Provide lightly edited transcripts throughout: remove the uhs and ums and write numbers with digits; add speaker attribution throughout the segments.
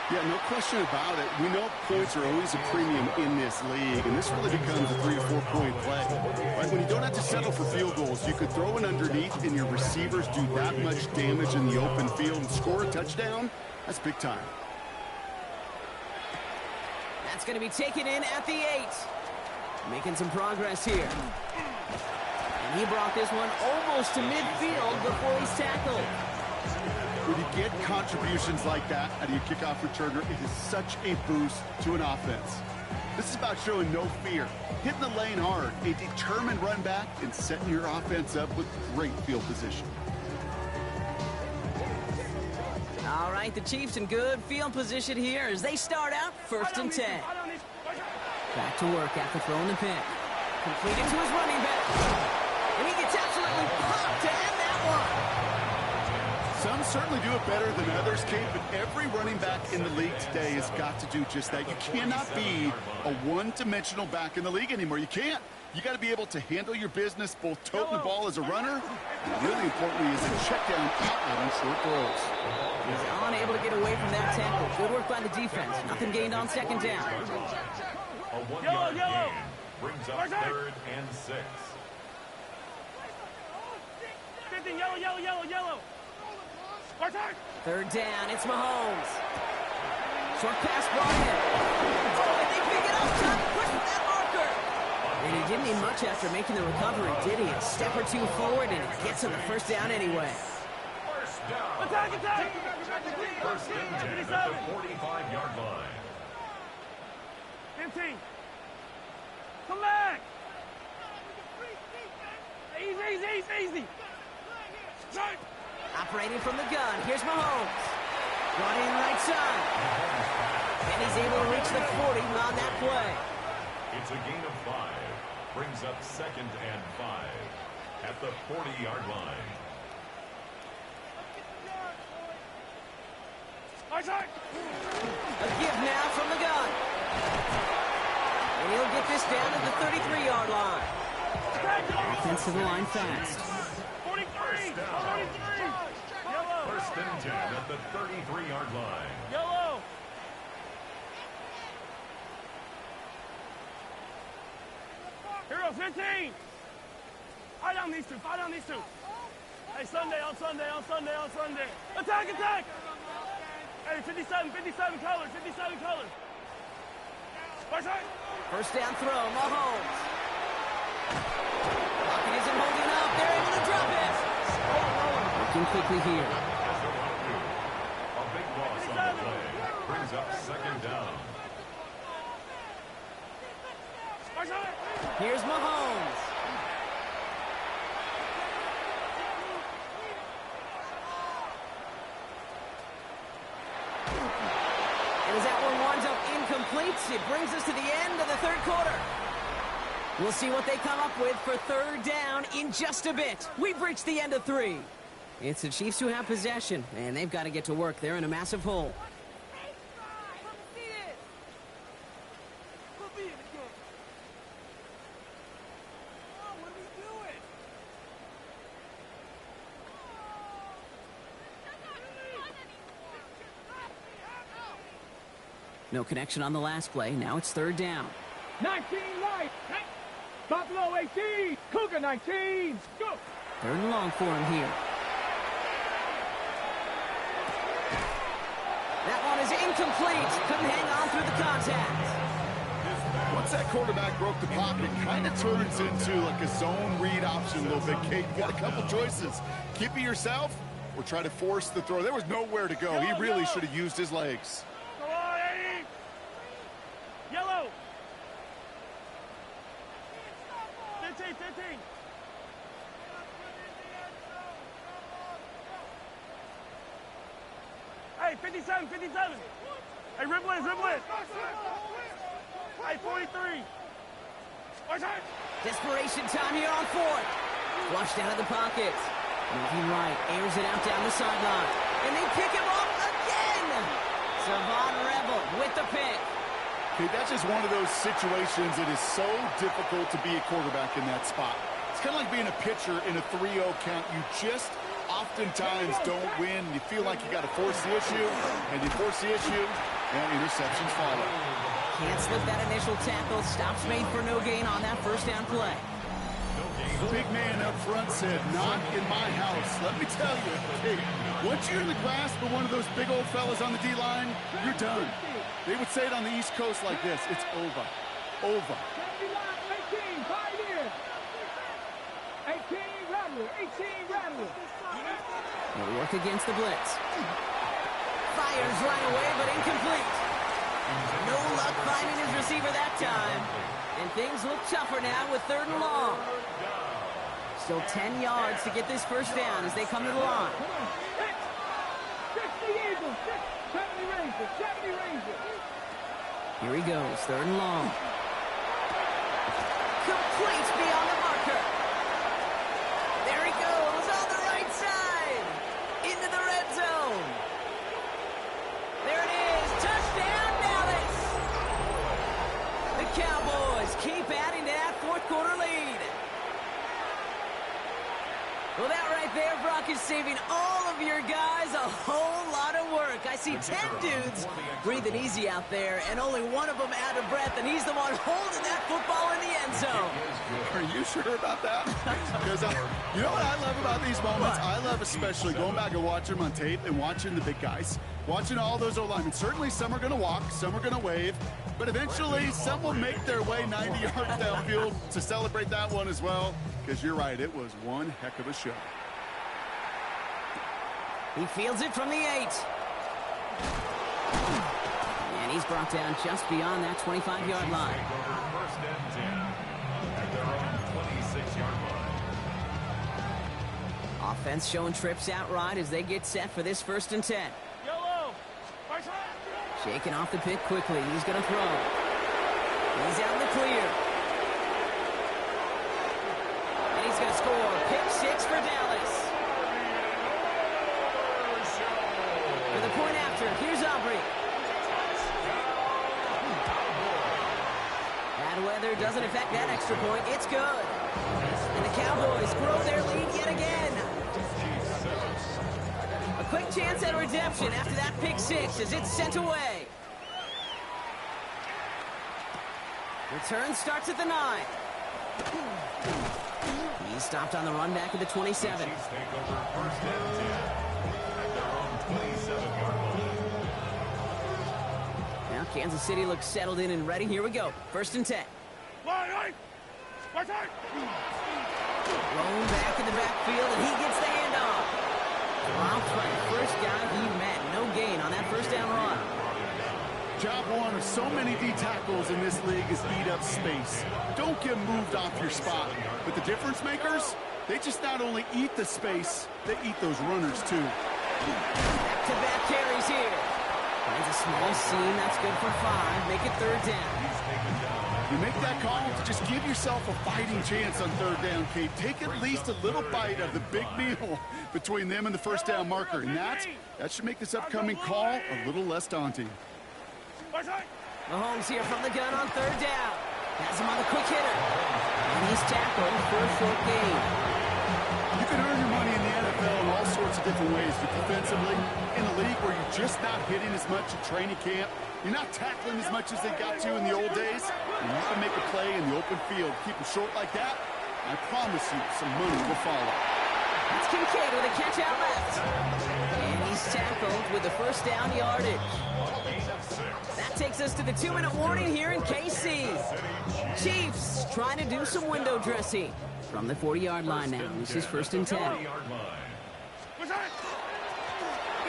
Speaker 1: Yeah, no question about it. We know points are always a premium in this league, and this really becomes a 3 or 4 point play. Right? When you don't have to settle for field goals, you could throw it underneath and your receivers do that much damage in the open field and score a touchdown. That's big time.
Speaker 2: That's going to be taken in at the 8. Making some progress here. And he brought this one almost to midfield before he's tackled.
Speaker 1: When you get contributions like that out of your kickoff returner, it is such a boost to an offense. This is about showing no fear, hitting the lane hard, a determined run back, and setting your offense up with great field position.
Speaker 2: All right, the Chiefs in good field position here as they start out 1st and 10. Back to work after throwing the pick. Completed to his running back. And he gets absolutely popped to end that one.
Speaker 1: Some certainly do it better than others, Kate, but every running back in the league today has got to do just that. You cannot be a one-dimensional back in the league anymore. You can't. You got to be able to handle your business, both toting the ball as a runner, and really importantly is a check down outlet on short throws.
Speaker 2: He's unable to get away from that tackle. Good work by the defense. Nothing gained on 2nd down.
Speaker 3: A 1-yard gain brings up 3rd and 6.
Speaker 4: 15, yellow.
Speaker 2: 3rd down, it's Mahomes. Short pass brought in. Oh, and they pick it up. Time to push with that marker. And he didn't need much after making the recovery, did he? A step or two forward, and he gets him the 1st down anyway.
Speaker 3: First down.
Speaker 4: Attack!
Speaker 3: 1st and 10 at the 45-yard line.
Speaker 4: 15. Come back! Easy.
Speaker 2: Operating from the gun, here's Mahomes. Brought in right side. And he's able to reach the 40 on that play.
Speaker 3: It's a gain of 5. Brings up 2nd and 5 at the 40-yard line.
Speaker 2: A give now from the gun. And he'll get this down to the 33-yard line. Offense to the line fast.
Speaker 4: 43! Yellow!
Speaker 3: 1st and 10 at the 33-yard line.
Speaker 4: Yellow! Hero 15! Fight down these two. Hey, Sunday. Attack! Hey, 57 colors.
Speaker 2: 1st down throw, Mahomes. Pocket isn't holding up. They're able to drop it. Working quickly here.
Speaker 3: A big loss on the play. Brings up 2nd down.
Speaker 2: Here's Mahomes. And as that one winds up incomplete, it brings us to the end of the 3rd quarter. We'll see what they come up with for 3rd down in just a bit. We've reached the end of 3. It's the Chiefs who have possession, and they've got to get to work. They're in a massive hole. No connection on the last play. Now it's 3rd down.
Speaker 4: 19 right. Buffalo 18. Cougar 19. Go.
Speaker 2: 3rd and long for him here. That one is incomplete. Couldn't hang on through the contact.
Speaker 1: Once that quarterback broke the pocket, it kind of turns into like a zone read option a little bit, Kate. You got a couple choices. Keep it yourself or try to force the throw. There was nowhere to go. He really should have used his legs.
Speaker 4: Yellow. 15. Hey, 57. Hey, ribble it. Hey, 43.
Speaker 2: Desperation time here on 4th. Flushed out of the pocket. Moving right, airs it out down the sideline. And they pick him up again. Savon Rebel with the pick.
Speaker 1: Okay, that's just one of those situations that is so difficult to be a quarterback in that spot. It's kind of like being a pitcher in a 3-0 count. You just oftentimes don't win. You feel like you got to force the issue, and you force the issue, And interceptions follow.
Speaker 2: Can't slip that initial tackle. Stops made for no gain on that first down play.
Speaker 1: The big man up front said, not in my house. Let me tell you, hey, once you're in the grasp of one of those big old fellas on the D-line, you're done. They would say it on the East Coast like this, it's over. Over.
Speaker 5: 18, Pioneer. 18, Rattler. 18, Rattler.
Speaker 2: They'll work against the blitz. Fires right away, but incomplete. No luck finding his receiver that time. And things look tougher now with 3rd and long. Still 10 yards to get this first down as they come to the line.
Speaker 5: 60 Eagles. 70 Rangers. 70 Rangers.
Speaker 2: Here he goes, 3rd and long. Complete beyond the marker. There he goes on the right side. Into the red zone. There it is. Touchdown, Dallas. The Cowboys keep adding to that 4th quarter lead. Well, that right there, Brock, is saving all of your guys a whole lot of work. I see 10 dudes breathing easy out there, and only one of them out of breath, and he's the one holding that football in the end zone.
Speaker 1: Are you sure about that? Because you know what I love about these moments? I love especially going back and watching them on tape and watching the big guys. Watching all those O-linemen. Certainly some are going to walk, some are going to wave, but eventually some will make their way 90 yards downfield to celebrate that one as well. Because you're right, it was one heck of a show.
Speaker 2: He fields it from the 8. And he's brought down just beyond that 25-yard line.
Speaker 3: First and 10 at their own 26-yard line.
Speaker 2: Offense showing trips out right as they get set for this 1st and 10.
Speaker 4: Yellow. Marshall.
Speaker 2: Shaking off the pick quickly. He's going to throw. He's out in the clear. And he's going to score. Pick 6 for Dallas. For the point after, here's Aubrey. Bad weather doesn't affect that extra point. It's good. And the Cowboys grow their lead yet again. A quick chance at redemption after that pick 6 as it's sent away. Return starts at the 9. He's stopped on the run back at the 27.
Speaker 3: Chiefs take over first and 10 at their own 27-yard line.
Speaker 2: Now Kansas City looks settled in and ready. Here we go. 1st and 10.
Speaker 4: Line.
Speaker 2: Thrown back in the backfield, and he gets the handoff. Dropped by the first guy he met. No gain on that first down run.
Speaker 1: Job one of so many D tackles in this league is eat up space. Don't get moved off your spot. But the difference makers, they just not only eat the space, they eat those runners too.
Speaker 2: Back-to-back carries here. Finds a small seam. That's good for 5. Make it 3rd down.
Speaker 1: You make that call to just give yourself a fighting chance on 3rd down, Kate. Take at least a little bite of the big meal between them and the first down marker. And that should make this upcoming call a little less daunting.
Speaker 2: Mahomes here from the gun on 3rd down. Has him on the quick hitter. And he's tackled for a short gain.
Speaker 1: You can earn your money in the NFL in all sorts of different ways. But defensively, in a league where you're just not hitting as much at training camp, you're not tackling as much as they got to in the old days, and you can make a play in the open field. Keep it short like that, I promise you some money will follow.
Speaker 2: That's Kincaid with a catch out left. And he's tackled with the first down yardage. That takes us to the 2-minute warning here in KC. Chiefs trying to do some window dressing. From the 40-yard line now. This is 1st and 10. Here's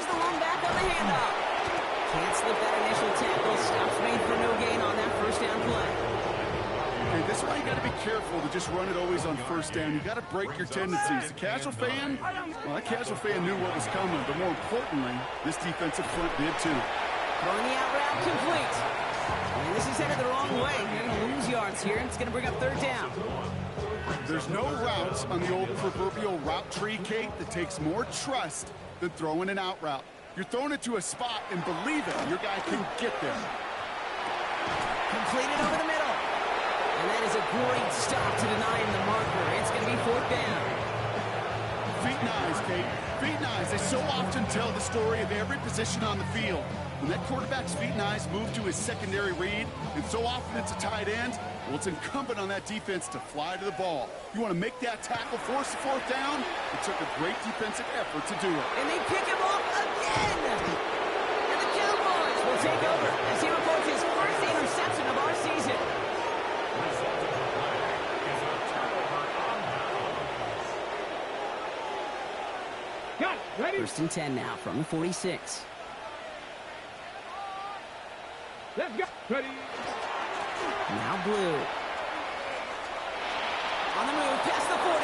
Speaker 2: the one back on the handoff. Can't slip that initial tackle. Stops made for no gain on that first down play.
Speaker 1: Okay, this is why you got to be careful to just run it always on 1st down. You got to break your tendencies. The casual fan, well, that casual fan knew what was coming, but more importantly, this defensive front did too.
Speaker 2: Throwing the out route complete. And this is headed the wrong way. They're going to lose yards here. It's going to bring up 3rd down.
Speaker 1: There's no routes on the old proverbial route tree, Kate, that takes more trust than throwing an out route. You're throwing it to a spot, and believe it, your guy can get there.
Speaker 2: Completed over the middle. And that is a great stop to deny him the marker. It's going to be 4th down.
Speaker 1: Feet and eyes, Kate. Feet and eyes. They so often tell the story of every position on the field. when that quarterback's feet and eyes move to his secondary read, and so often it's a tight end, well, it's incumbent on that defense to fly to the ball. You want to make that tackle, force the fourth down. It took a great defensive effort to do it.
Speaker 2: And they pick him off again. And the Cowboys will take over as he reports his first interception of our season.
Speaker 3: Result of the play is a turnover on downs.
Speaker 5: Got it. Ready?
Speaker 2: First and 10 now from the 46.
Speaker 5: Let's go. Ready?
Speaker 2: Now Blue. On the move, past the 40.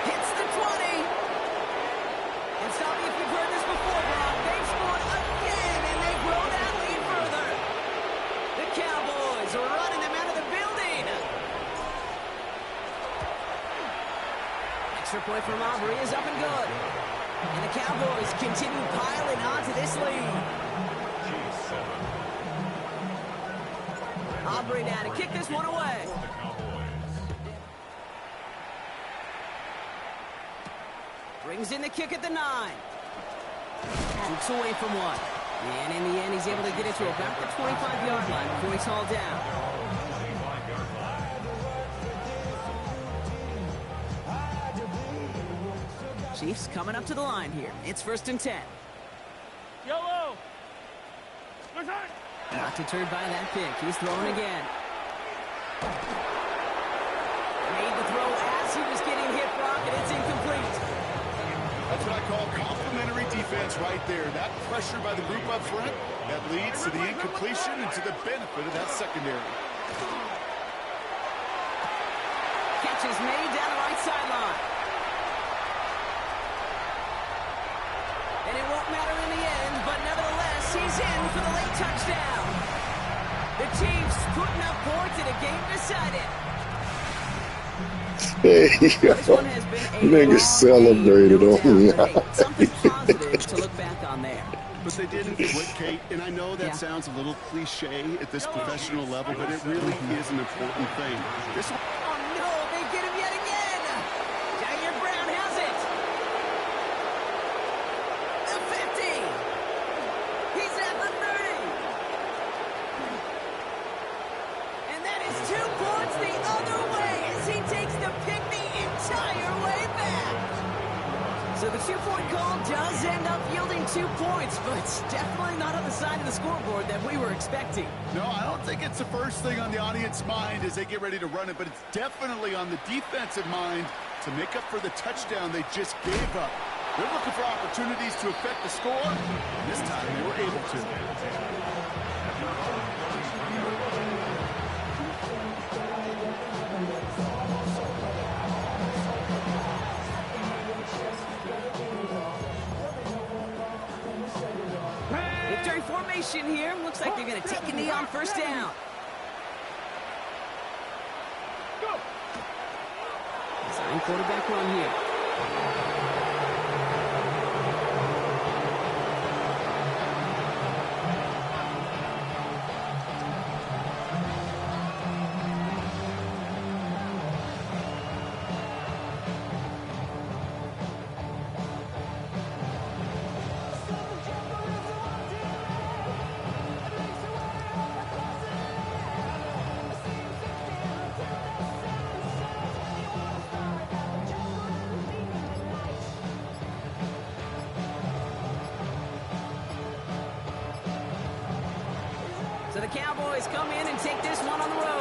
Speaker 2: Hits the 20. And stop me if you've heard this before, Brock. They've scored again, and they grow that lead further. The Cowboys are running them out of the building. Extra point from Aubrey is up and good. And the Cowboys continue piling onto this lead.
Speaker 3: G7
Speaker 2: Aubrey now to kick this one away.
Speaker 3: for the Cowboys.
Speaker 2: Brings in the kick at the 9. Shoots away from one. And in the end, he's able to get it to about the 25-yard line before he's hauled down.
Speaker 3: 25-yard line.
Speaker 2: Chiefs coming up to the line here. It's first and 10.
Speaker 4: Yellow. Good time.
Speaker 2: Not deterred by that pick. He's throwing again. Made the throw as he was getting hit, Brock, and it's incomplete.
Speaker 1: That's what I call complimentary defense right there. That pressure by the group up front, that leads to the incompletion and to the benefit of that secondary.
Speaker 2: Catch is made down the right sideline. And it won't matter in the end, but nevertheless, he's in for the late touchdown. The Chiefs putting up points in a game decided.
Speaker 6: Hey,
Speaker 2: This
Speaker 6: yo.
Speaker 2: one has been a
Speaker 6: Niggas
Speaker 2: long
Speaker 6: celebrated
Speaker 2: game, no
Speaker 6: on me.
Speaker 2: doubt, but hey, something positive to look back on there.
Speaker 1: But they didn't quit, Kate, and I know that
Speaker 2: Yeah.
Speaker 1: sounds a little cliche at this professional level, but it really is an important thing. This one,
Speaker 2: Oh no, they get him yet again. Jair Brown has it. The 50. He's at the 30. And that is 2 points the other way as he takes the pick the entire way back. So the 2-point call does end up yielding 2 points, but it's definitely not on the side of the scoreboard that we were expecting.
Speaker 1: no, I don't think it's the first thing on the audience mind as they get ready to run it, but it's definitely on the defensive mind to make up for the touchdown they just gave up. They're looking for opportunities to affect the score, and this time they were able to.
Speaker 2: Victory formation here. Looks like they're going to take a knee on first down.
Speaker 5: Go.
Speaker 2: Sign quarterback run here. So the Cowboys come in and take this one on the road.